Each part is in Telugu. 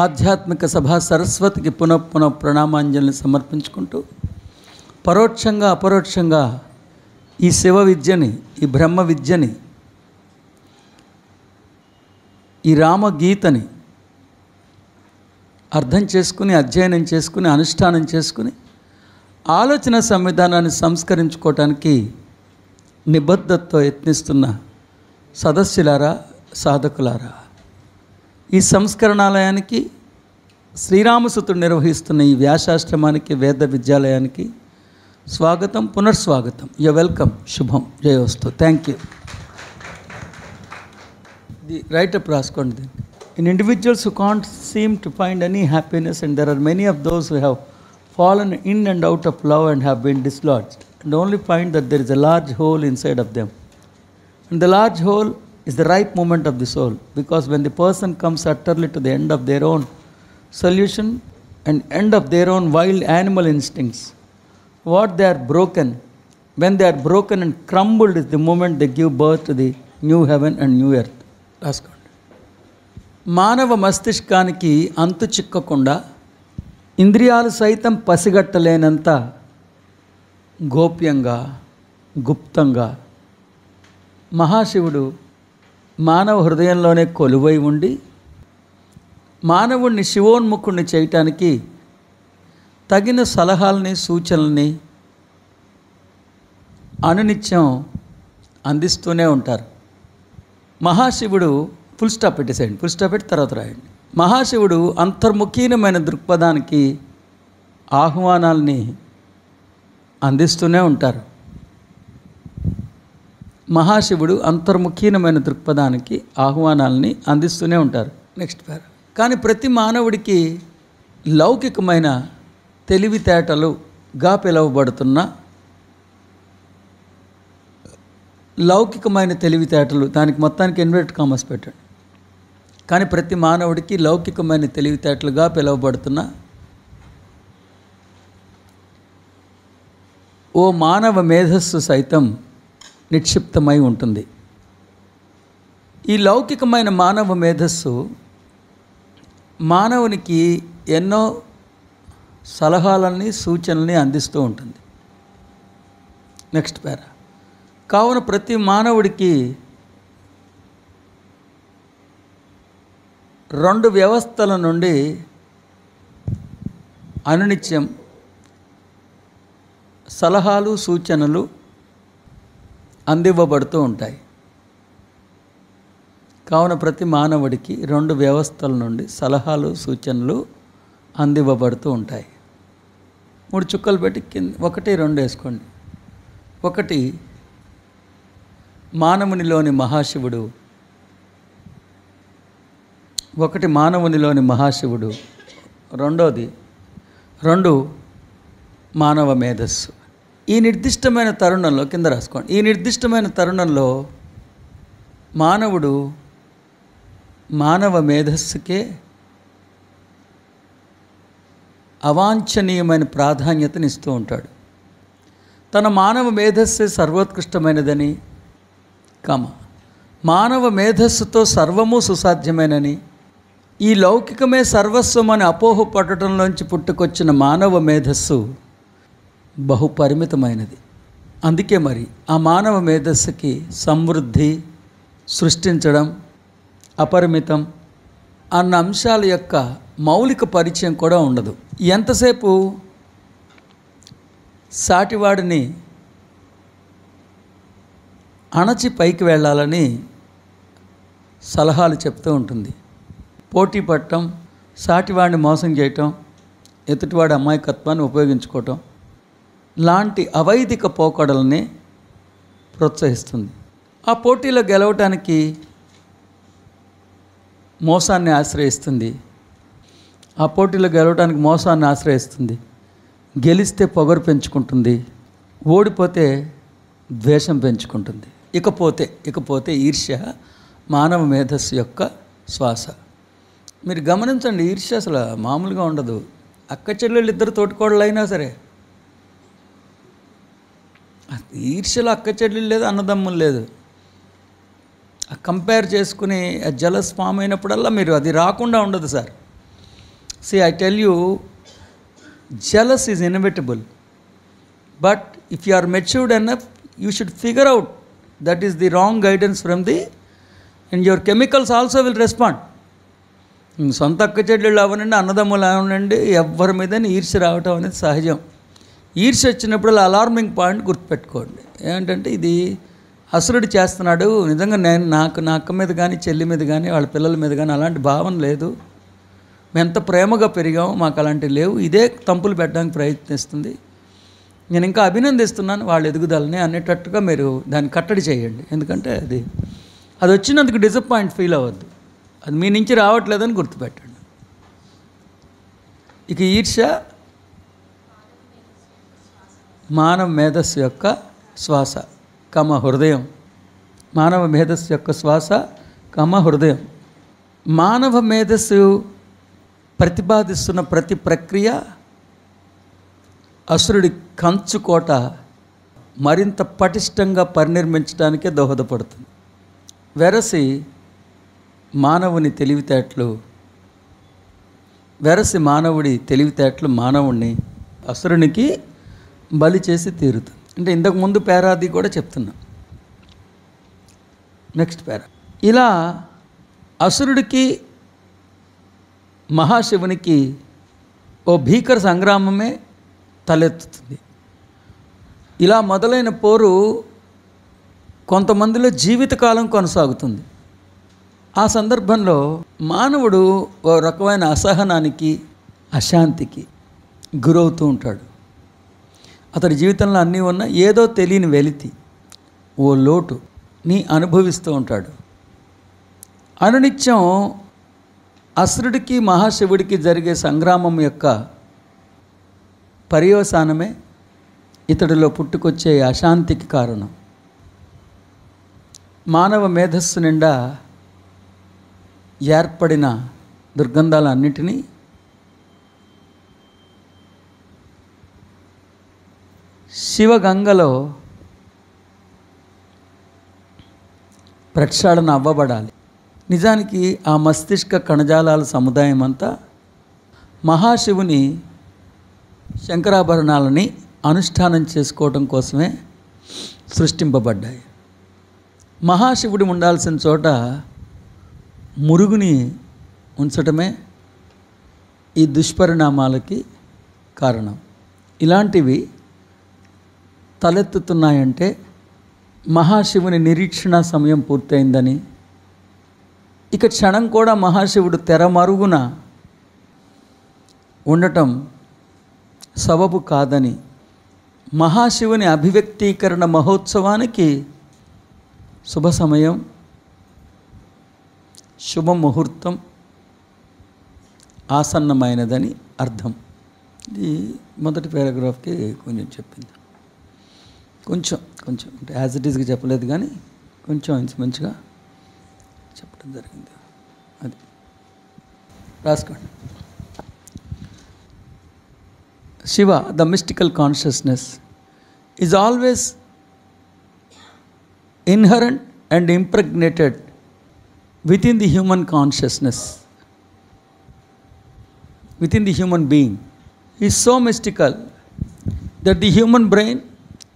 ఆధ్యాత్మిక సభా సరస్వతికి పునః ప్రణామాంజలిని సమర్పించుకుంటూ పరోక్షంగా అపరోక్షంగా ఈ శివ విద్యని, ఈ బ్రహ్మ విద్యని, ఈ రామగీతని అర్థం చేసుకుని, అధ్యయనం చేసుకుని, అనుష్ఠానం చేసుకుని ఆలోచన సంవిధానాన్ని సంస్కరించుకోవటానికి నిబద్ధతతో యత్నిస్తున్న సదస్సులారా, సాధకులారా, ఈ సంస్కరణాలయానికి, శ్రీరామసుతుడు నిర్వహిస్తున్న ఈ వ్యాసాశ్రమానికి, వేద విద్యాలయానికి స్వాగతం, పునర్స్వాగతం. You welcome. శుభం. జయోస్తు. Thank you. The right up రాసుకోండి. In individuals who can't seem to find any happiness, and there are many of those who have fallen in and out of love and have been dislodged, and only find that there is a large hole inside of them. And the large hole is the ripe moment of the soul, because when the person comes utterly to the end of their own solution and end of their own wild animal instincts, what they are broken, when they are broken and crumbled, is the moment they give birth to the new heaven and new earth. రాసుకోండి. మానవ మస్తిష్కానికి అంతు చిక్కకుండా, ఇంద్రియాలు సైతం పసిగట్టలేనంత గోప్యంగా, గుప్తంగా మహాశివుడు మానవ హృదయంలోనే కొలువై ఉండి మానవుణ్ణి శివోన్ముఖుణ్ణి చేయటానికి తగిన సలహాలని, సూచనల్ని అనునిత్యం అందిస్తూనే ఉంటారు. మహాశివుడు ఫుల్ స్టాప్ పెట్టేసేయండి, ఫుల్ స్టాప్ పెట్టి తర్వాత రాయండి. మహాశివుడు అంతర్ముఖీనమైన దృక్పథానికి ఆహ్వానాల్ని అందిస్తూనే ఉంటారు. మహాశివుడు అంతర్ముఖీనమైన దృక్పథానికి ఆహ్వానాల్ని అందిస్తూనే ఉంటారు. నెక్స్ట్ పేర. కానీ ప్రతి మానవుడికి లౌకికమైన తెలివితేటలుగా పిలువబడుతున్న లౌకికమైన తెలివితేటలు, దానికి మొత్తానికి ఇన్వర్టెడ్ కామర్స్ పెట్టండి. కానీ ప్రతి మానవుడికి లౌకికమైన తెలివితేటలుగా పిలువబడుతున్న ఓ మానవ మేధస్సు సైతం నిక్షిప్తమై ఉంటుంది. ఈ లౌకికమైన మానవ మేధస్సు మానవునికి ఎన్నో సలహాలని, సూచనల్ని అందిస్తూ ఉంటుంది. నెక్స్ట్ పేరా. కావున ప్రతి మానవుడికి రెండు వ్యవస్థల నుండి అనునిత్యం సలహాలు, సూచనలు అందివ్వబడుతూ ఉంటాయి. కావున ప్రతి మానవుడికి రెండు వ్యవస్థల నుండి సలహాలు, సూచనలు అందివ్వబడుతూ ఉంటాయి. 3 చుక్కలు పెట్టి కింద 1, 2 వేసుకోండి. 1 మానవునిలోని మహాశివుడు, 1 మానవునిలోని మహాశివుడు, 2 మానవ మేధస్సు. ఈ నిర్దిష్టమైన తరుణంలో, కింద రాసుకోండి, ఈ నిర్దిష్టమైన తరుణంలో మానవుడు మానవ మేధస్సుకే అవాంఛనీయమైన ప్రాధాన్యతనిస్తూ ఉంటాడు. తన మానవ మేధస్సే సర్వోత్కృష్టమైనదని, మానవ మేధస్సుతో సర్వము సుసాధ్యమేనని, ఈ లౌకికమే సర్వస్వం అని అపోహ పట్టడంలోంచి పుట్టుకొచ్చిన మానవ మేధస్సు బహుపరిమితమైనది. అందుకే మరి ఆ మానవ మేధస్సుకి సమృద్ధి, సృష్టించడం, అపరిమితం అన్న అంశాల యొక్క మౌలిక పరిచయం కూడా ఉండదు. ఎంతసేపు సాటివాడిని అణచి పైకి వెళ్ళాలని సలహాలు చెప్తూ ఉంటుంది. పోటీ పడటం, సాటివాడిని మోసం చేయటం, ఎదుటివాడి అమాయకత్వాన్ని ఉపయోగించుకోవటం లాంటి అవైదిక పోకడల్ని ప్రోత్సహిస్తుంది. ఆ పోటీలో గెలవటానికి మోసాన్ని ఆశ్రయిస్తుంది. ఆ పోటీలో గెలవడానికి మోసాన్ని ఆశ్రయిస్తుంది. గెలిస్తే పొగరు పెంచుకుంటుంది, ఓడిపోతే ద్వేషం పెంచుకుంటుంది. ఇకపోతే ఈర్ష్య మానవ మేధస్సు యొక్క శ్వాస. మీరు గమనించండి, ఈర్ష్య అసలు మామూలుగా ఉండదు. అక్క చెల్లెళ్ళు ఇద్దరు తోటికోడలు అయినా సరే ఈర్ష్యలో అక్క చెల్లెళ్ళు లేదు, అన్నదమ్ములు లేదు. కంపేర్ చేసుకుని జలస్ ఫామ్ అయినప్పుడల్లా మీరు అది రాకుండా ఉండదు sir. See, I tell you, jealous is inevitable. But if you are matured enough, you should figure out that is the wrong guidance from the, and your chemicals also will respond. సొంత అక్క చెల్లెళ్ళు అవనండి, అన్నదమ్ములు అవనండి, ఎవరి మీద ఈర్ష్య రావటం అనేది సహజం. ఈర్ష్య వచ్చినప్పుడు అలార్మింగ్ పాయింట్ గుర్తుపెట్టుకోండి. ఏంటంటే ఇది అసురుడు చేస్తున్నాడు, నిజంగా నేను నా అక్క మీద కానీ చెల్లి మీద కానీ వాళ్ళ పిల్లల మీద కానీ అలాంటి భావన లేదు, మేము ఎంత ప్రేమగా పెరిగాము, మాకు అలాంటివి లేవు, ఇదే తంపులు పెట్టడానికి ప్రయత్నిస్తుంది, నేను ఇంకా అభినందిస్తున్నాను వాళ్ళ ఎదుగుదలని అనేటట్టుగా మీరు దాన్ని కట్టడి చేయండి. ఎందుకంటే అది వచ్చినందుకు డిసప్పాయింట్ ఫీల్ అవ్వద్దు, అది మీ నుంచి రావట్లేదని గుర్తుపెట్టండి. ఇక ఈర్ష్య మానవ మేధస్సు యొక్క శ్వాస హృదయం. మానవ మేధస్సు యొక్క శ్వాస హృదయం. మానవ మేధస్సు ప్రతిపాదిస్తున్న ప్రతి ప్రక్రియ అసురుడి కంచుకోట మరింత పటిష్టంగా పరినిర్మించడానికే దోహదపడుతుంది. వెరసి మానవుడి తెలివితేటలు మానవుడిని అసురునికి బలి చేసి తీరుతుంది. అంటే ఇంతకుముందు పేరాది కూడా చెప్తున్నా. నెక్స్ట్ పేరా. ఇలా అసురుడికి మహాశివునికి ఓ భీకర సంగ్రామమే తలెత్తుతుంది. ఇలా మొదలైన పోరు కొంతమందిలో జీవితకాలం కొనసాగుతుంది. ఆ సందర్భంలో మానవుడు ఓ రకమైన అసహనానికి, అశాంతికి గురవుతూ ఉంటాడు. అతడి జీవితంలో అన్నీ ఉన్న ఏదో తెలియని వెలితి, ఓ లోటుని అనుభవిస్తూ ఉంటాడు. అనునిత్యం అసురుడికి మహాశివుడికి జరిగే సంగ్రామం యొక్క పర్యవసానమే ఇతడిలో పుట్టుకొచ్చే అశాంతికి కారణం. మానవ మేధస్సు నిండా ఏర్పడిన దుర్గంధాలన్నిటినీ శివగంగలో ప్రక్షాళన అవ్వబడాలి. నిజానికి ఆ మస్తిష్క కణజాలాల సముదాయం అంతా మహాశివుని శంకరాభరణాలని అనుష్ఠానం చేసుకోవడం కోసమే సృష్టింపబడ్డాయి. మహాశివుడు ఉండాల్సిన చోట మురుగుని ఉంచటమే ఈ దుష్పరిణామాలకి కారణం. ఇలాంటివి తలెత్తుతున్నాయంటే మహాశివుని నిరీక్షణ సమయం పూర్తయిందని, ఇక క్షణం కూడా మహాశివుడు తెరమరుగున ఉండటం సబబు కాదని, మహాశివుని అభివ్యక్తీకరణ మహోత్సవానికి శుభ సమయం, శుభముహూర్తం ఆసన్నమైనదని అర్థం. ఇది మొదటి పారాగ్రాఫ్కి కొంచెం చెప్పింది. కొంచెం అంటే యాజ్ ఇట్ ఈస్గా చెప్పలేదు కానీ కొంచెం మంచిగా చెప్పడం జరిగింది. అది రాసుకోండి. Shiva, the mystical consciousness, is always inherent and impregnated within the human consciousness, within the human being. He is so mystical that the human brain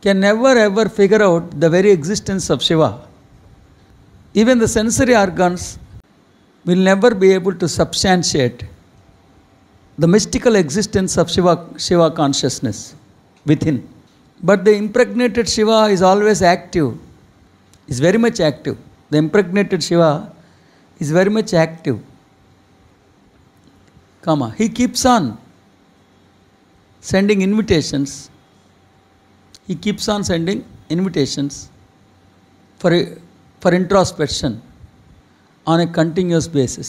can never ever figure out the very existence of Shiva. Even the sensory organs will never be able to substantiate the mystical existence of Shiva consciousness within. But the impregnated Shiva is always active, is very much active. The impregnated Shiva is very much active. He keeps on sending invitations. He keeps on sending invitations for introspection on a continuous basis.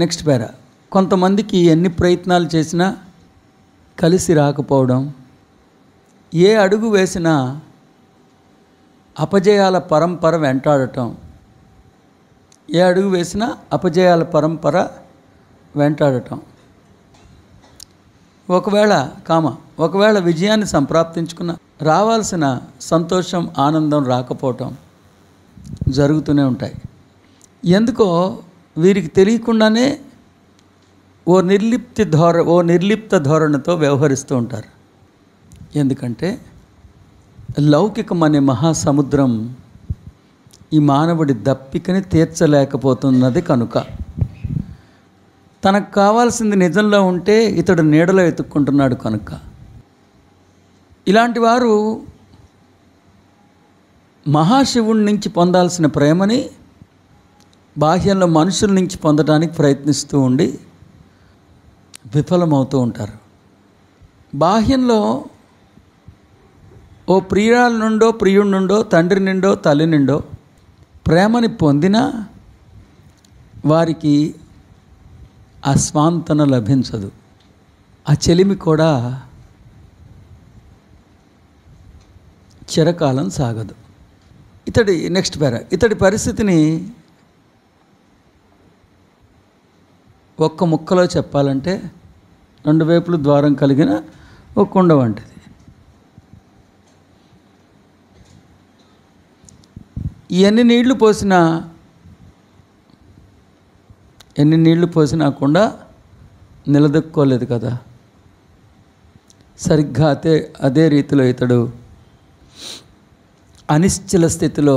Next para. కొంతమందికి ఎన్ని ప్రయత్నాలు చేసినా కలిసి రాకపోవడం, ఏ అడుగు వేసినా అపజయాల పరంపర వెంటాడటం, ఏ అడుగు వేసినా అపజయాల పరంపర వెంటాడటం. ఒకవేళ విజయాన్ని సంప్రాప్తించుకున్న రావాల్సిన సంతోషం, ఆనందం రాకపోవటం జరుగుతూనే ఉంటాయి. ఎందుకో వీరికి తెలియకుండానే ఓ నిర్లిప్త ధోరణితో వ్యవహరిస్తూ ఉంటారు. ఎందుకంటే లౌకికం అనే మహాసముద్రం ఈ మానవుడి దప్పికని తీర్చలేకపోతున్నది కనుక. తనకు కావాల్సింది నిజంలో ఉంటే ఇతడు నీడలో ఎత్తుక్కుంటున్నాడు కనుక. ఇలాంటి వారు మహాశివుడి నుంచి పొందాల్సిన ప్రేమని బాహ్యంలో మనుషుల నుంచి పొందడానికి ప్రయత్నిస్తూ ఉండి విఫలమవుతూ ఉంటారు. బాహ్యంలో ఓ ప్రియురాల నుండో ప్రియుడి నుండో తండ్రి నుండో తల్లి నుండో ప్రేమని పొందినా వారికి ఆ స్వాంతన లభించదు, ఆ చెలిమి కూడా చిరకాలం సాగదు. ఇతడి పరిస్థితిని ఒక్క ముక్కలో చెప్పాలంటే 2 వైపులు ద్వారం కలిగిన ఒక కుండ వంటిది. ఎన్ని నీళ్లు పోసినా కుండ నిలదొక్కోలేదు కదా. సరిగ్గా అదే రీతిలో ఇతడు అనిశ్చల స్థితిలో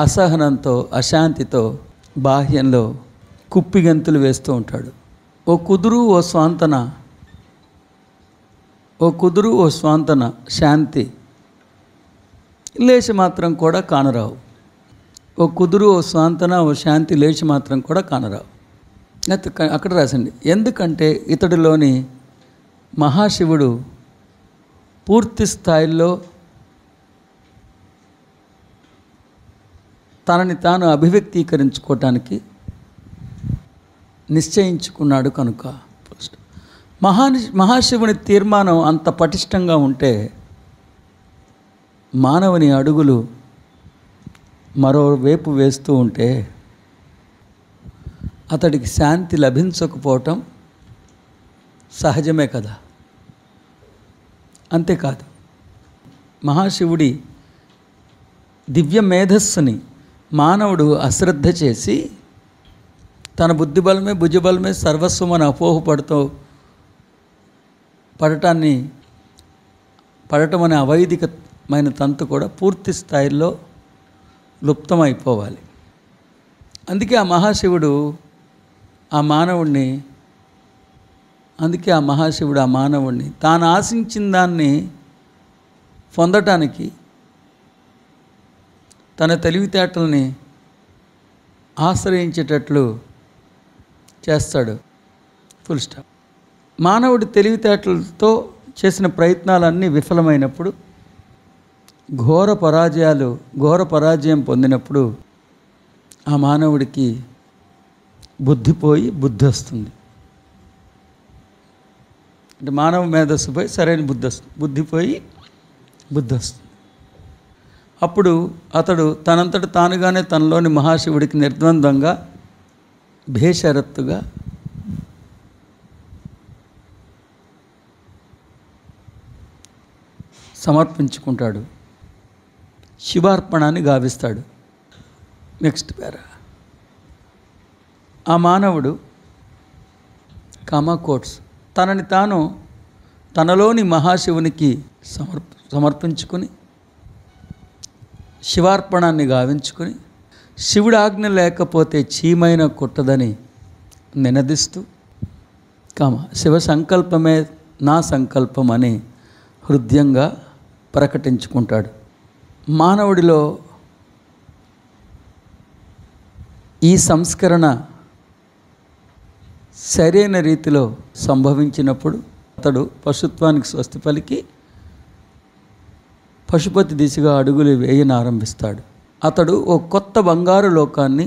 అసహనంతో అశాంతితో బాహ్యంలో కుప్పిగంతులు వేస్తూ ఉంటాడు. ఓ కుదురు ఓ స్వాంతన శాంతి లేచి మాత్రం కూడా కానరావు. ఓ కుదురు ఓ స్వాంతన ఓ శాంతి లేచి మాత్రం కూడా కానరావు. అక్కడ రాసండి. ఎందుకంటే ఇతడిలోని మహాశివుడు పూర్తి స్థాయిలో తనని తాను అభివ్యక్తీకరించుకోవటానికి నిశ్చయించుకున్నాడు కనుక. మహాశివుని తీర్మానం అంత పటిష్టంగా ఉంటే మానవుని అడుగులు మరోవైపు వేస్తూ ఉంటే అతడికి శాంతి లభించకపోవటం సహజమే కదా. అంతేకాదు, మహాశివుడి దివ్య మేధస్సుని మానవుడు అశ్రద్ధ చేసి తన బుద్ధిబలమే భుజబలమే సర్వస్వమని పడటం అనే అవైదికమైన తంతు కూడా పూర్తి స్థాయిలో లుప్తమైపోవాలి. అందుకే ఆ మహాశివుడు ఆ మానవుడిని తాను ఆశించిన దాన్ని పొందటానికి తన తెలివితేటల్ని ఆశ్రయించేటట్లు చేస్తాడు. Full stop. మానవుడి తెలివితేటలతో చేసిన ప్రయత్నాలన్నీ విఫలమైనప్పుడు, ఘోర పరాజయం పొందినప్పుడు ఆ మానవుడికి బుద్ధి వస్తుంది. అంటే మానవ మేధస్సు పోయి సరైన బుద్ధి వస్తుంది. అప్పుడు అతడు తనంతట తానుగానే తనలోని మహాశివుడికి నిర్ద్వంద్వంగా భేషరత్తుగా సమర్పించుకుంటాడు, శివార్పణాన్ని గావిస్తాడు. నెక్స్ట్ పేరా. ఆ మానవుడు కోట్స్ తనని తాను తనలోని మహాశివునికి సమర్పించుకుని శివార్పణాన్ని గావించుకుని శివుడి ఆజ్ఞ లేకపోతే చీమైన కుట్టదని నినదిస్తూ శివ సంకల్పమే నా సంకల్పం అని హృదయంగా ప్రకటించుకుంటాడు. మానవుడిలో ఈ సంస్కరణ సరైన రీతిలో సంభవించినప్పుడు అతడు పశుత్వానికి స్వస్తి పలికి పశుపతి దిశగా అడుగులు వేయనారంభిస్తాడు. అతడు ఓ కొత్త బంగారు లోకాన్ని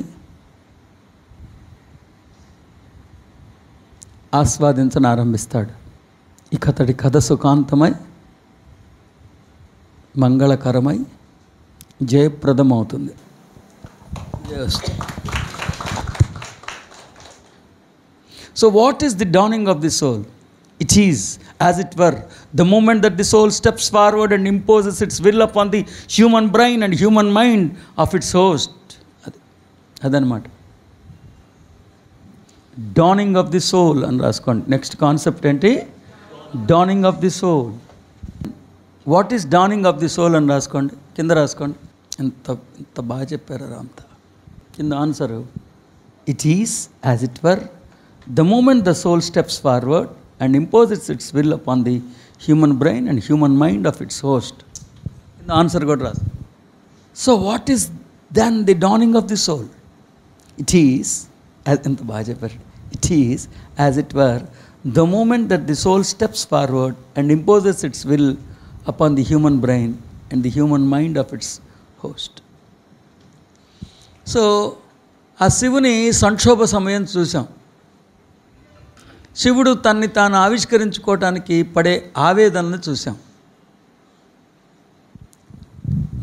ఆస్వాదించనారంభిస్తాడు. ఇక అతడి కథ సుఖాంతమై మంగళకరమై జయప్రదమవుతుంది. So what is the dawning of the soul? It is, as it were, the moment that the soul steps forward and imposes its will upon the human brain and human mind of its host. అదనమాట. డానింగ్ ఆఫ్ ది సోల్ అని రాసుకోండి. నెక్స్ట్ కాన్సెప్ట్ ఏంటి? Dawning of the soul. What is dawning of the soul అని రాసుకోండి, కింద రాసుకోండి. ఎంత బాగా చెప్పారు అంతా. కింద answer, it is as it were the moment the soul steps forward and imposes its will upon the human brain and human mind of its host. కింద ఆన్సర్ కూడా రాసు. So what is then the dawning of the soul? It is, ఎంత బాగా చెప్పారు, it is as it were the moment that the soul steps forward and imposes its will upon the human brain and the human mind of its host. So ఆ శివుని సంక్షోభ సమయం చూసాం. శివుడు తన్ని తాను ఆవిష్కరించుకోవటానికి పడే ఆవేదనను చూసాం.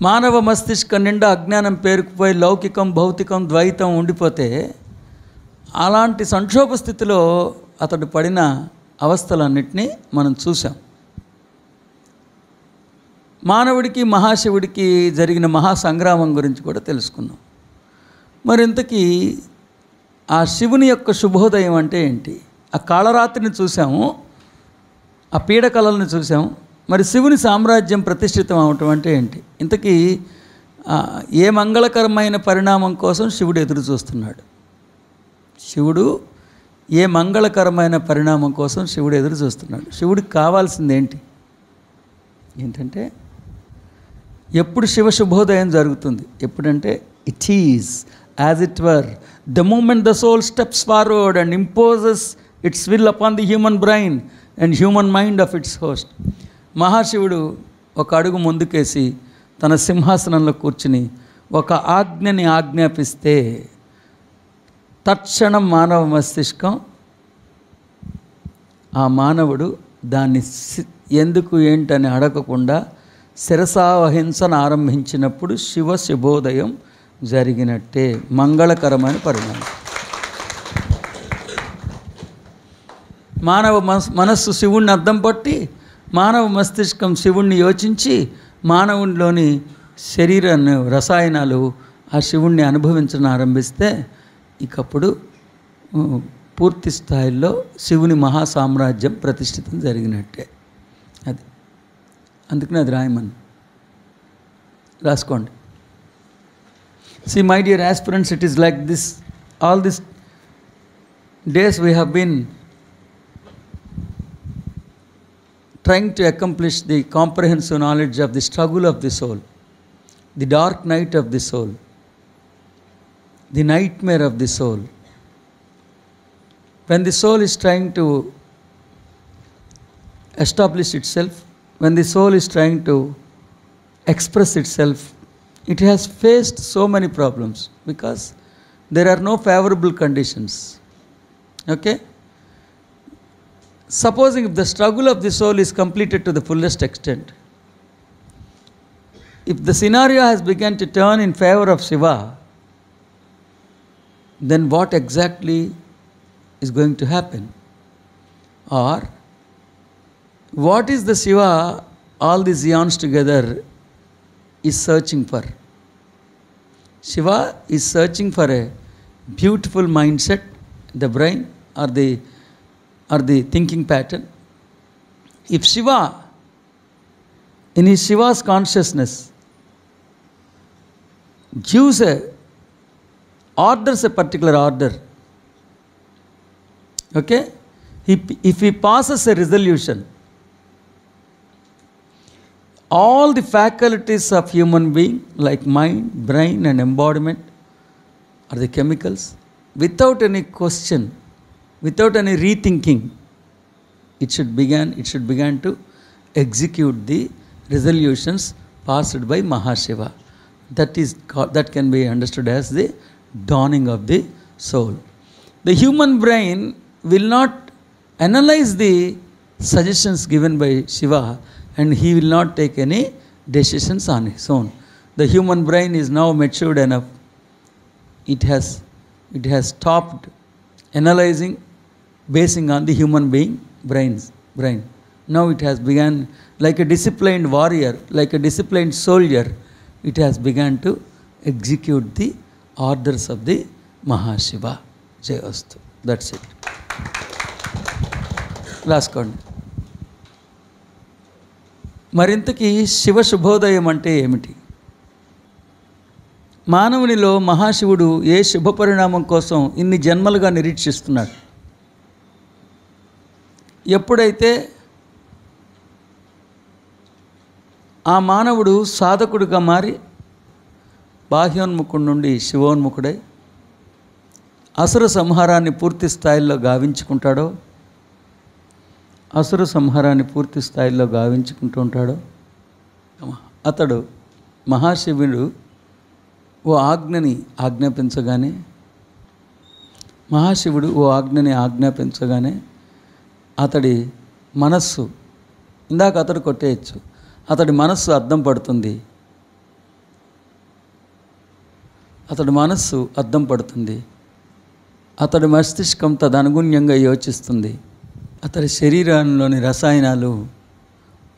మానవ మస్తిష్కం నిండా అజ్ఞానం పేరుకుపోయి లౌకికం భౌతికం ద్వైతం ఉండిపోతే అలాంటి సంక్షోభ స్థితిలో అతడు పడిన అవస్థలన్నింటినీ మనం చూసాం. మానవుడికి మహాశివుడికి జరిగిన మహాసంగ్రామం గురించి కూడా తెలుసుకున్నాం. మరి ఇంతకీ ఆ శివుని యొక్క శుభోదయం అంటే ఏంటి? ఆ కాళరాత్రిని చూసాము, ఆ పీడకలల్ని చూసాము. మరి శివుని సామ్రాజ్యం ప్రతిష్ఠితం అవటం అంటే ఏంటి? ఇంతకీ ఏ మంగళకరమైన పరిణామం కోసం శివుడు ఎదురు చూస్తున్నాడు? శివుడు ఏ మంగళకరమైన పరిణామం కోసం శివుడు ఎదురు చూస్తున్నాడు? శివుడికి కావాల్సింది ఏంటి? ఏంటంటే ఎప్పుడు శివ శుభోదయం జరుగుతుంది? ఎప్పుడంటే it is as it were the moment the soul steps forward and imposes its will upon the human brain and human mind of its host. మహాశివుడు ఒక అడుగు ముందుకేసి తన సింహాసనంలో కూర్చుని ఒక ఆజ్ఞని ఆజ్ఞాపిస్తే తక్షణం మానవ మస్తిష్కం, ఆ మానవుడు దాన్ని ఎందుకు ఏంటని అడగకుండా శిరసావహింసను ఆరంభించినప్పుడు శివ శుభోదయం జరిగినట్టే. మంగళకరమైన పరిణామం. మానవ మనస్సు శివుణ్ణి అద్దం పట్టి మానవ మస్తిష్కం శివుణ్ణి యోచించి మానవునిలోని శరీరాన్ని రసాయనాలు ఆ శివుణ్ణి అనుభవించడం ఆరంభిస్తే ఇకప్పుడు పూర్తి స్థాయిలో శివుని మహాసామ్రాజ్యం ప్రతిష్ఠితం జరిగినట్టే. అది అందుకని అది రాయమని రాసుకోండి. See, my dear aspirants, it is like this. All these days we have been trying to accomplish the comprehensive knowledge of the struggle of the soul, the dark night of the soul, the nightmare of the soul. When the soul is trying to establish itself, when the soul is trying to express itself, it has faced so many problems because there are no favorable conditions. Okay? Supposing if the struggle of the soul is completed to the fullest extent, if the scenario has begun to turn in favor of Shiva, then what exactly is going to happen? Or what is the Shiva all these eons together is searching for? Shiva is searching for a beautiful mindset, the brain or the thinking pattern. If Shiva, in his Shiva's consciousness, orders a particular order, okay? If he passes a resolution, all the faculties of human being like mind, brain and embodiment are the chemicals, without any question, without any rethinking, it should begin to execute the resolutions passed by Mahashiva. That can be understood as the dawning of the soul. The human brain will not analyze the suggestions given by Shiva, and he will not take any decisions on his own. The human brain is now matured enough. It has stopped analyzing, basing on the human being brain. Now it has begun, like a disciplined warrior, like a disciplined soldier, it has begun to execute the orders of the Mahashiva. Jayastu. That's it. రాసుకోండి. మరింతకీ శివ శుభోదయం అంటే ఏమిటి? మానవునిలో మహాశివుడు ఏ శుభ పరిణామం కోసం ఇన్ని జన్మలుగా నిరీక్షిస్తున్నాడు? ఎప్పుడైతే ఆ మానవుడు సాధకుడిగా మారి బాహ్యోన్ముఖుడి నుండి శివోన్ముఖుడై అసుర సంహారాన్ని పూర్తి స్థాయిలో గావించుకుంటాడో, ఉంటాడో అతడు మహాశివుడు ఓ ఆజ్ఞని ఆజ్ఞాపించగానే అతడి మనస్సు, ఇందాక అతడు కొట్టేయచ్చు, అతడి మనస్సు అద్దం పడుతుంది. అతడి మస్తిష్కం తదనుగుణ్యంగా యోచిస్తుంది. అతడి శరీరంలోని రసాయనాలు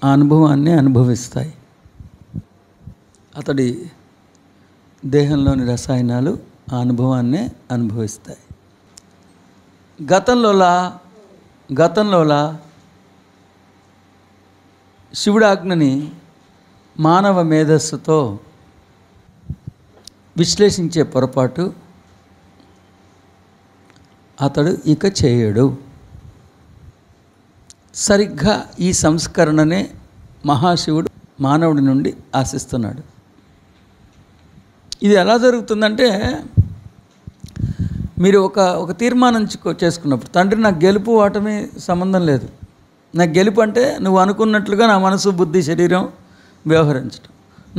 ఆ అనుభవాన్ని అనుభవిస్తాయి. అతడి దేహంలోని రసాయనాలు ఆ అనుభవాన్నే అనుభవిస్తాయి. గతంలోలా శివుడి ఆజ్ఞని మానవ మేధస్సుతో విశ్లేషించే పొరపాటు అతడు ఇక చేయడు. సరిగ్గా ఈ సంస్కరణనే మహాశివుడు మానవుడి నుండి ఆశిస్తున్నాడు. ఇది ఎలా జరుగుతుందంటే, మీరు ఒక తీర్మానం చేసుకున్నప్పుడు, తండ్రి నాకు గెలుపు ఓటమి సంబంధం లేదు, నాకు గెలుపు అంటే నువ్వు అనుకున్నట్లుగా నా మనసు బుద్ధి శరీరం వ్యవహరించడం,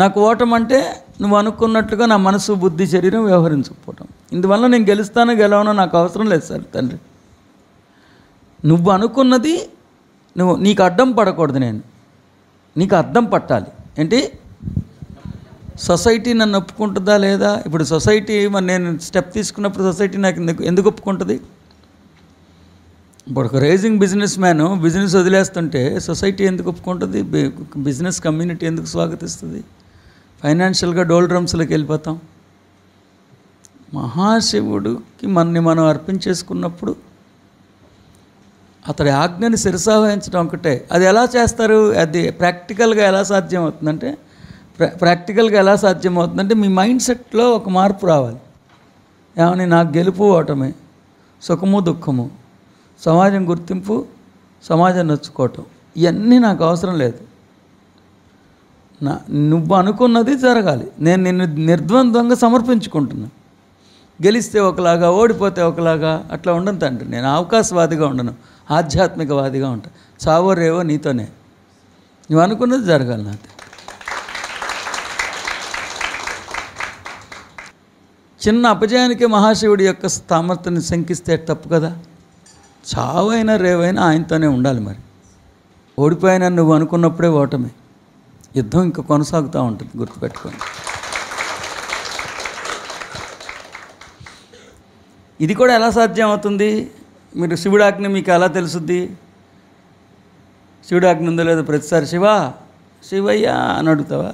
నాకు ఓటం అంటే నువ్వు అనుకున్నట్లుగా నా మనసు బుద్ధి శరీరం వ్యవహరించకపోవటం. ఇందువల్ల నేను గెలుస్తానో గెలవనో నాకు అవసరం లేదు సార్ తండ్రి. నువ్వు అనుకున్నది నీకు అడ్డం పడకూడదు, నీకు అద్దం పట్టాలి. ఏంటి? సొసైటీ నన్ను ఒప్పుకుంటుందా లేదా? ఇప్పుడు సొసైటీ, మరి నేను స్టెప్ తీసుకున్నప్పుడు సొసైటీ నాకు ఎందుకు ఒప్పుకుంటుంది? ఇప్పుడు ఒక రైజింగ్ బిజినెస్ మ్యాన్ బిజినెస్ వదిలేస్తుంటే సొసైటీ ఎందుకు ఒప్పుకుంటుంది? బిజినెస్ కమ్యూనిటీ ఎందుకు స్వాగతిస్తుంది? ఫైనాన్షియల్గా డోల్డ్రమ్స్లోకి వెళ్ళిపోతాం. మహాశివుడికి మనం అర్పించేసుకున్నప్పుడు అతడి ఆజ్ఞని శిరసావహించడం ఒకటే. అది ఎలా చేస్తారు? అది ప్రాక్టికల్గా ఎలా సాధ్యమవుతుందంటే మీ మైండ్ సెట్లో ఒక మార్పు రావాలి. ఏమని? నాకు గెలుపు ఓటమే, సుఖము దుఃఖము, సమాజం గుర్తింపు, సమాజం నొచ్చుకోవటం, ఇవన్నీ నాకు అవసరం లేదు. నువ్వు అనుకున్నది జరగాలి. నేను నిన్ను నిర్ద్వంద్వంగా సమర్పించుకుంటున్నా. గెలిస్తే ఒకలాగా, ఓడిపోతే ఒకలాగా అట్లా ఉండను తండ్రి. నేను అవకాశవాదిగా ఉండను, ఆధ్యాత్మికవాదిగా ఉంటా. చావో రేవో నీతోనే, నువ్వు అనుకున్నది జరగాలి నాతో. చిన్న అపజయానికే మహాశివుడి యొక్క సామర్థ్యాన్ని శంకిస్తే తప్పు కదా. చావైనా రేవైనా ఆయనతోనే ఉండాలి. మరి ఓడిపోయినా నువ్వు అనుకున్నప్పుడే ఓటమే. యుద్ధం ఇంకా కొనసాగుతూ ఉంటుంది, గుర్తుపెట్టుకోండి. ఇది కూడా ఎలా సాధ్యం అవుతుంది? మీరు శివుడాజ్ఞ మీకు ఎలా తెలుసుద్ది? శివుడాజ్ఞ ఉందో లేదో ప్రతిసారి శివయ్య అని అడుగుతావా?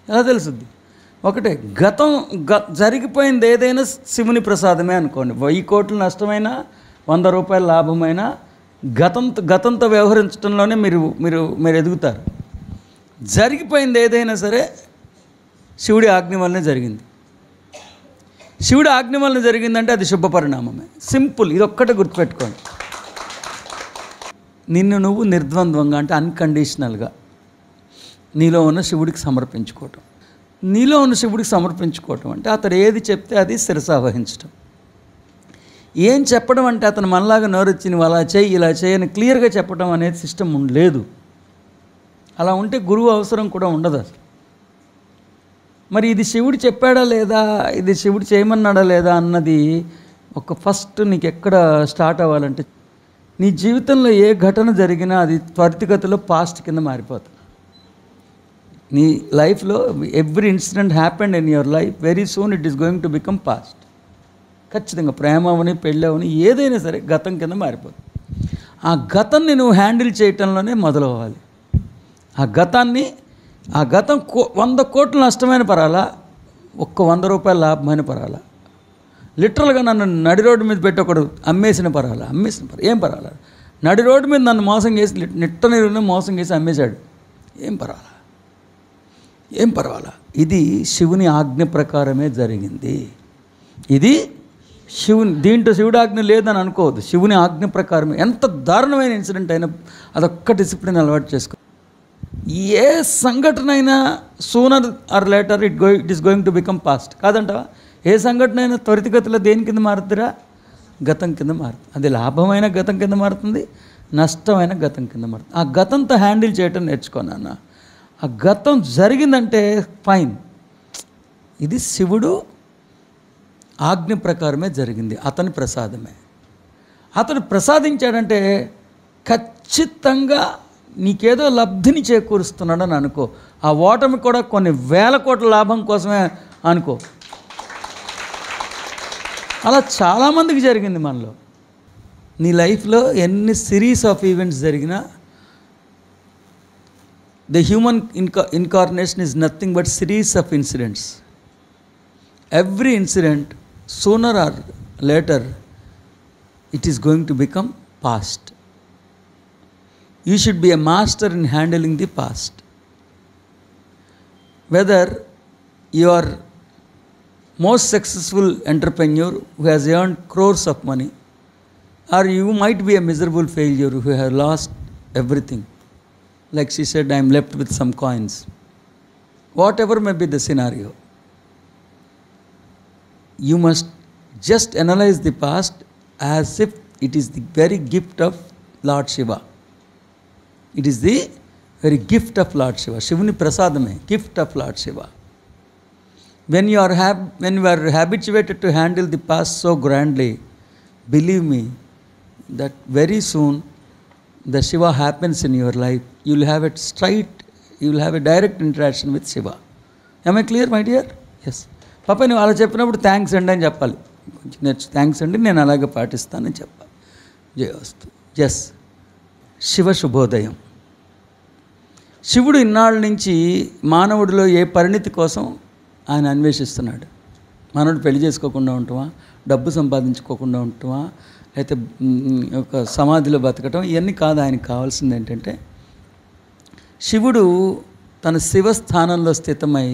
ఎలా తెలుసుద్ది? ఒకటే, జరిగిపోయింది ఏదైనా శివుని ప్రసాదమే అనుకోండి. 1000 కోట్లు నష్టమైనా, 100 రూపాయల లాభమైనా గతంతో వ్యవహరించడంలోనే మీరు ఎదుగుతారు. జరిగిపోయింది ఏదైనా సరే శివుడి ఆజ్ఞ వల్లనే జరిగింది. శివుడి ఆజ్ఞ వలన జరిగిందంటే అది శుభ పరిణామమే. సింపుల్. ఇది ఒక్కటే గుర్తుపెట్టుకోండి. నిన్ను నువ్వు నిర్ద్వంద్వంగా, అంటే అన్కండిషనల్గా నీలో ఉన్న శివుడికి సమర్పించుకోవటం. అంటే అతడు ఏది చెప్తే అది శిరసావహించటం. ఏం చెప్పడం అంటే అతను మనలాగా నోరొచ్చి నువ్వు అలా చేయి ఇలా చేయని క్లియర్గా చెప్పడం అనేది సిస్టమ్ లేదు. అలా ఉంటే గురువు అవసరం కూడా ఉండదు అసలు. మరి ఇది శివుడు చెప్పాడా లేదా, ఇది శివుడు చేయమన్నాడా లేదా అన్నది ఫస్ట్ నీకు ఎక్కడ స్టార్ట్ అవ్వాలంటే, నీ జీవితంలో ఏ ఘటన జరిగినా అది త్వరితగతిలో పాస్ట్ కింద మారిపోతుంది. నీ లైఫ్లో every incident happened in your life, very soon it is going to become past. ఖచ్చితంగా ప్రేమ అవని, పెళ్ళి అవని, ఏదైనా సరే గతం కింద మారిపోతుంది. ఆ గతాన్ని నువ్వు హ్యాండిల్ చేయటంలోనే మొదలవ్వాలి. ఆ గతం 100 కోట్లు నష్టమైన పరాలా, 100 రూపాయల లాభమైన పరాలా, లిటరల్గా నన్ను నడి రోడ్డు మీద పెట్టి ఒకడు అమ్మేసిన ఏం పర్వాలా, నడి రోడ్డు మీద నన్ను మోసం చేసి నిట్టని మోసం చేసి అమ్మేశాడు, ఏం పర్వాలా. ఇది శివుని ఆజ్ఞ ప్రకారమే జరిగింది. ఇది దీంట్లో శివుడి ఆజ్ఞ లేదని అనుకోవద్దు. శివుని ఆజ్ఞ ప్రకారమే. ఎంత దారుణమైన ఇన్సిడెంట్ అయినా అదొక్క డిసిప్లిన్ అలవాటు చేసుకో. ఏ సంఘటన అయినా sooner or later it is going to become past. కాదంటావా? ఏ సంఘటన అయినా త్వరితగతిలో దేని కింద మారుతుందిరా? గతం కింద మారుతుంది. అది లాభమైన గతం కింద మారుతుంది, నష్టమైన గతం కింద మారుతుంది. ఆ గతంతో హ్యాండిల్ చేయటం నేర్చుకున్నాను. ఆ గతం జరిగిందంటే ఫైన్, ఇది శివుడు ఆజ్ఞ ప్రకారమే జరిగింది, అతని ప్రసాదమే. అతను ప్రసాదించాడంటే ఖచ్చితంగా నీకేదో లబ్ధిని చేకూరుస్తున్నాడని అనుకో. ఆ ఓటమి కూడా కొన్ని వేల కోట్ల లాభం కోసమే అనుకో. అలా చాలామందికి జరిగింది మనలో. నీ లైఫ్లో ఎన్ని సిరీస్ ఆఫ్ ఈవెంట్స్ జరిగినా the human incarnation is nothing but series of incidents. Every incident sooner or later it is going to become past. You should be a master in handling the past. Whether you are most successful entrepreneur who has earned crores of money, or you might be a miserable failure who have lost everything. Like she said, I am left with some coins. Whatever may be the scenario, you must just analyze the past as if it is the very gift of Lord Shiva. It is the very gift of Lord Shiva. Shivani prasadame, gift of Lord Shiva. When you are habituated to handle the past so grandly, believe me that very soon the Shiva happens in your life. You will have a direct interaction with Shiva. Am I clear, my dear? Yes. పాప నువ్వు అలా చెప్పినప్పుడు థ్యాంక్స్ అండి అని చెప్పాలి. కొంచెం థ్యాంక్స్ అండి, నేను అలాగే పాటిస్తానని చెప్పాలి. జయవస్తు. ఎస్, శివ శుభోదయం. శివుడు ఇన్నాళ్ళ నుంచి మానవుడిలో ఏ పరిణితి కోసం ఆయన అన్వేషిస్తున్నాడు. మానవుడు పెళ్లి చేసుకోకుండా ఉంటామా, డబ్బు సంపాదించుకోకుండా ఉంటామా, అయితే ఒక సమాధిలో బతకటం, ఇవన్నీ కాదు. ఆయనకు కావాల్సింది ఏంటంటే శివుడు తన శివస్థానంలో స్థితమై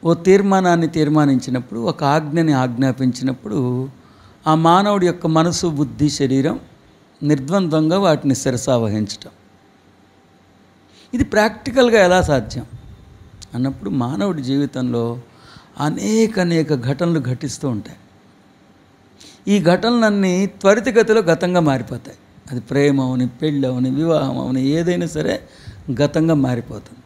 ఓ తీర్మానాన్ని తీర్మానించినప్పుడు, ఒక ఆజ్ఞని ఆజ్ఞాపించినప్పుడు, ఆ మానవుడి యొక్క మనసు, బుద్ధి, శరీరం నిర్ద్వంద్వంగా వాటిని శిరసావహించటం. ఇది ప్రాక్టికల్గా ఎలా సాధ్యం అన్నప్పుడు మానవుడి జీవితంలో అనేక ఘటనలు ఘటిస్తూ ఉంటాయి. ఈ ఘటనలన్నీ త్వరితగతిలో గతంగా మారిపోతాయి. అది ప్రేమ అవని, పెళ్ళి అవని, వివాహం అవని, ఏదైనా సరే గతంగా మారిపోతుంది.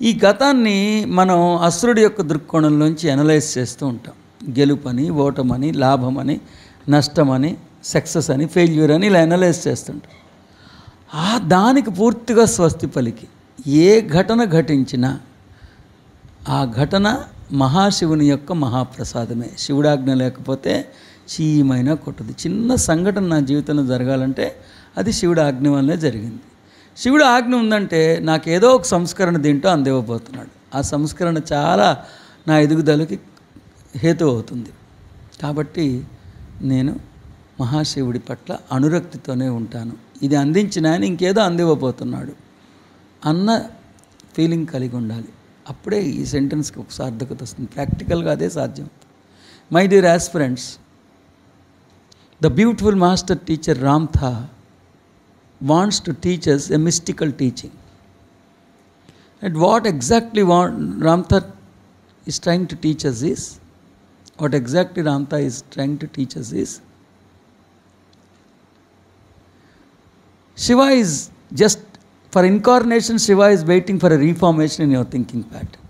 ఈ గతాన్ని మనం అసురుడి యొక్క దృక్కోణంలోంచి అనలైజ్ చేస్తూ ఉంటాం. గెలుపని, ఓటమని, లాభమని, నష్టమని, సక్సెస్ అని, ఫెయిల్యూర్ అని ఇలా అనలైజ్ చేస్తుంటాం. దానికి పూర్తిగా స్వస్తి పలికి ఏ ఘటన ఘటించినా ఆ ఘటన మహాశివుని యొక్క మహాప్రసాదమే. శివుడాజ్ఞ లేకపోతే చీమైనా కొట్టదు. చిన్న సంఘటన నా జీవితంలో జరగాలంటే అది శివుడి ఆజ్ఞ వల్లే జరిగింది. శివుడు ఆజ్ఞ ఉందంటే నాకేదో ఒక సంస్కరణ దీంట్లో అందివ్వబోతున్నాడు. ఆ సంస్కరణ చాలా నా ఎదుగుదలకి హేతు అవుతుంది. కాబట్టి నేను మహాశివుడి పట్ల అనురక్తితోనే ఉంటాను. ఇది అందించిన ఆయన ఇంకేదో అందివ్వబోతున్నాడు అన్న ఫీలింగ్ కలిగి ఉండాలి. అప్పుడే ఈ సెంటెన్స్కి ఒక సార్థకత వస్తుంది. ప్రాక్టికల్గా అదే సాధ్యం. My dear aspirants, the beautiful master teacher Ramtha wants to teach us a mystical teaching. And what exactly Ramtha is trying to teach us is, Shiva is just, for incarnation, Shiva is waiting for a reformation in your thinking pattern.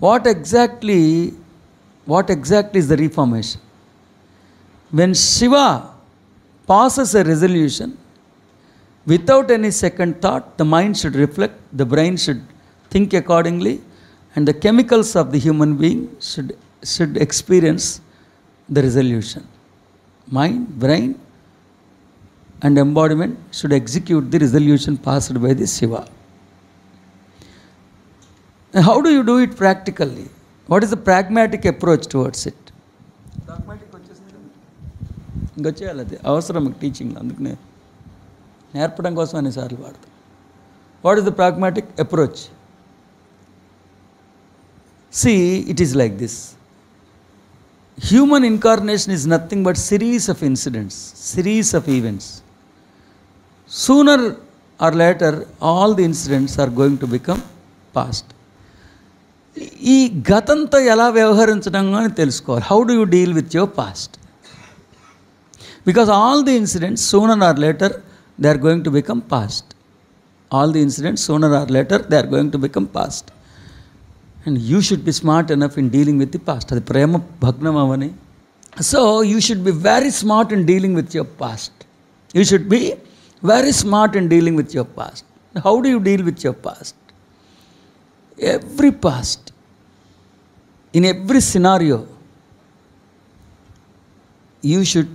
What exactly is the reformation? When Shiva passes a resolution, without any second thought, the mind should reflect, the brain should think accordingly, and the chemicals of the human being should experience the resolution. Mind, brain, and embodiment should execute the resolution passed by the Shiva. And how do you do it practically? What is the pragmatic approach towards it? Pragmatic వచ్చేసింది కదా, ఇంకొచ్చేయాలి. అది అవసరం టీచింగ్లో, అందుకనే నేర్పడం కోసం అన్నిసార్లు వాడతాం. What is the pragmatic approach? See, it is like this. Human incarnation is nothing but series of incidents, series of events. Sooner or later, all the incidents are going to become past. ఈ గతంతో ఎలా వ్యవహరించడం అని తెలుసుకోవాలి. How do you deal with your past? Because all the incidents sooner or later they are going to become past. All the incidents sooner or later they are going to become past. And you should be smart enough in dealing with the past. అది ప్రేమ భగ్నం అవని. So you should be very smart in dealing with your past. You should be very smart in dealing with your past. How do you deal with your past? Every past, in every scenario, you should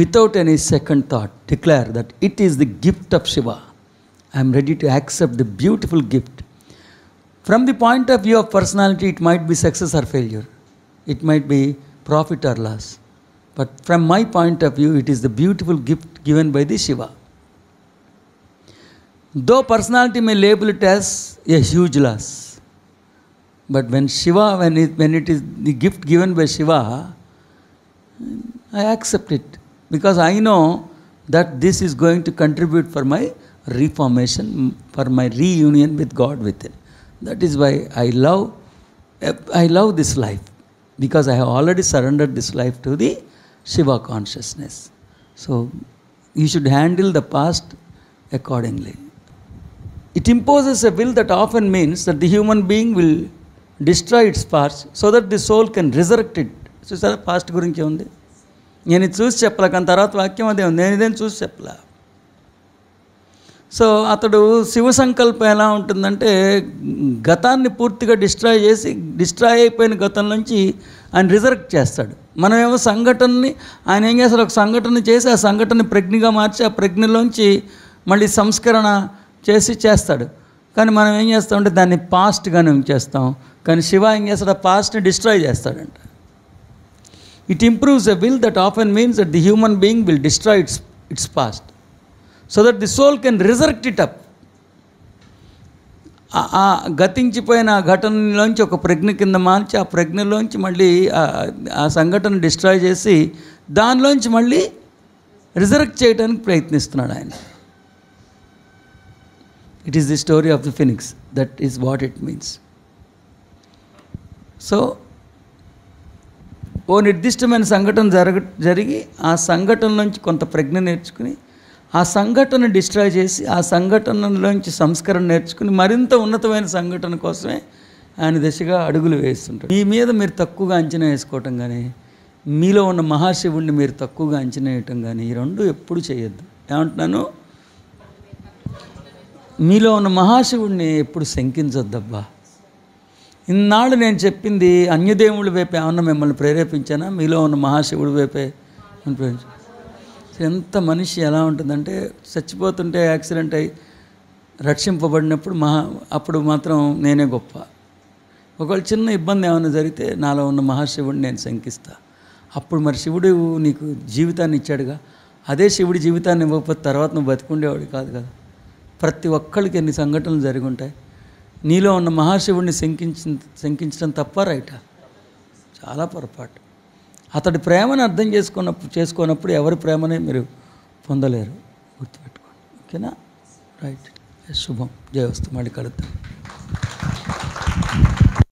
without any second thought declare that it is the gift of Shiva. I am ready to accept the beautiful gift. From the point of view of personality, it might be success or failure, it might be profit or loss, but from my point of view, it is the beautiful gift given by the Shiva. Though personality may label it as a huge loss, but when it is the gift given by Shiva, I accept it, because I know that this is going to contribute for my reformation, for my reunion with God within. That is why I love this life, because I have already surrendered this life to the Shiva consciousness. So you should handle the past accordingly. It imposes a will that often means that the human being will destroy its past so that the soul can resurrect it. చూసారా, పాస్ట్ గురించి ఉంది. నేను ఇది చూసి చెప్పలే, కానీ తర్వాత వాక్యం అదే ఉంది. నేను ఇదేం చూసి చెప్పలే. సో అతడు శివ సంకల్పం ఎలా ఉంటుందంటే, గతాన్ని పూర్తిగా డిస్ట్రాయ్ అయిపోయిన గతం నుంచి ఆయన రిజరెక్ట్ చేస్తాడు. మనమేమో సంఘటనని, ఆయన ఏం చేస్తాడు, ఒక సంఘటన చేసి ఆ సంఘటనని ప్రజ్ఞగా మార్చి ఆ ప్రజ్ఞలోంచి మళ్ళీ సంస్కరణ చేస్తాడు. కానీ మనం ఏం చేస్తామంటే దాన్ని పాస్ట్గానే ఉంచేస్తాం. కానీ శివ ఏం చేస్తాడు, ఆ పాస్ట్ని డిస్ట్రాయ్ చేస్తాడంట. It improves a will that often means that the human being will destroy its past so that the soul can resurrect it up. ఆ గతించిపోయిన ఆ ఘటనలోంచి ఒక ప్రజ్ఞ కింద మార్చి ఆ ప్రజ్ఞలోంచి మళ్ళీ ఆ సంఘటన డిస్ట్రాయ్ చేసి దానిలోంచి మళ్ళీ రిజరెక్ట్ చేయడానికి ప్రయత్నిస్తున్నాడు ఆయన. It is the story of the phoenix. That is what it means. So, ఓ నిర్దిష్టమైన సంఘటన జరిగి ఆ సంఘటన నుంచి కొంత ప్రజ్ఞ నేర్చుకుని ఆ సంఘటన డిస్ట్రాయ్ చేసి ఆ సంఘటనలోంచి సంస్కరణ నేర్చుకుని మరింత ఉన్నతమైన సంఘటన కోసమే ఆయన దిశగా అడుగులు వేస్తుంటాడు. మీ మీద మీరు తక్కువగా అంచనా వేసుకోవటం కానీ, మీలో ఉన్న మహాశివుడిని మీరు తక్కువగా అంచనా వేయటం కానీ, ఈ రెండు ఎప్పుడు చేయొద్దు. ఏమంటున్నాను, మీలో ఉన్న మహాశివుడిని ఎప్పుడు శంకించొద్దబ్బా. ఇన్నాళ్ళు నేను చెప్పింది అన్యదేవుడి వైపే ఏమన్నా మిమ్మల్ని ప్రేరేపించానా? మీలో ఉన్న మహాశివుడి వైపే ప్రేరేపించ. ఎంత మనిషి ఎలా ఉంటుందంటే, చచ్చిపోతుంటే యాక్సిడెంట్ అయ్యి రక్షింపబడినప్పుడు అప్పుడు మాత్రం నేనే గొప్ప. ఒకవేళ చిన్న ఇబ్బంది ఏమైనా జరిగితే నాలో ఉన్న మహాశివుడిని నేను శంకిస్తా. అప్పుడు మరి శివుడు నీకు జీవితాన్ని ఇచ్చాడుగా, అదే శివుడి జీవితాన్ని ఇవ్వకపోతే తర్వాత నువ్వు బతికుండేవాడు కాదు కదా. ప్రతి ఒక్కరికి ఎన్ని సంఘటనలు జరిగి ఉంటాయి. నీలో ఉన్న మహాశివుడిని శంకించడం తప్ప రైటా? చాలా పొరపాటు. అతడి ప్రేమను అర్థం చేసుకోనప్పుడు ఎవరి ప్రేమనే మీరు పొందలేరు. గుర్తుపెట్టుకోండి. ఓకేనా? రైట్. శుభం. జయవస్తు. మళ్ళీ కలుద్దాం.